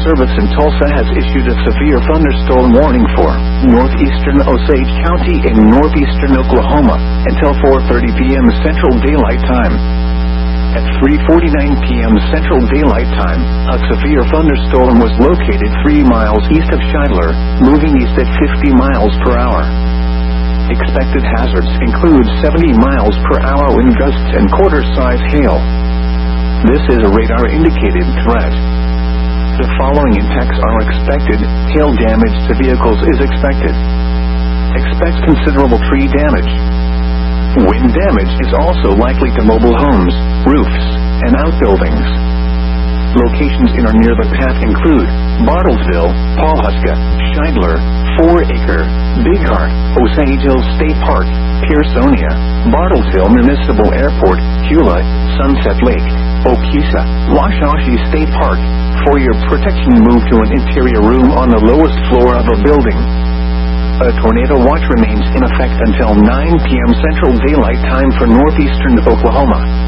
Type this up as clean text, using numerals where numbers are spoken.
Service in Tulsa has issued a severe thunderstorm warning for northeastern Osage County in northeastern Oklahoma until 4:30 p.m. Central Daylight Time. At 3:49 p.m. Central Daylight Time, a severe thunderstorm was located 3 miles east of Scheidler, moving east at 50 miles per hour. Expected hazards include 70 miles per hour wind gusts and quarter-size hail. This is a radar-indicated threat. The following impacts are expected. Hail damage to vehicles is expected. Expect considerable tree damage. Wind damage is also likely to mobile homes, roofs, and outbuildings. Locations in or near the path include Bartlesville, Pawhuska, Scheidler, 4 Acre, Big Heart, Osage Hills State Park, Pearsonia, Bartlesville Municipal Airport, Hula, Sunset Lake, Okesa, Washashi State Park. For your protection, move to an interior room on the lowest floor of a building. A tornado watch remains in effect until 9 p.m. Central Daylight Time for northeastern Oklahoma.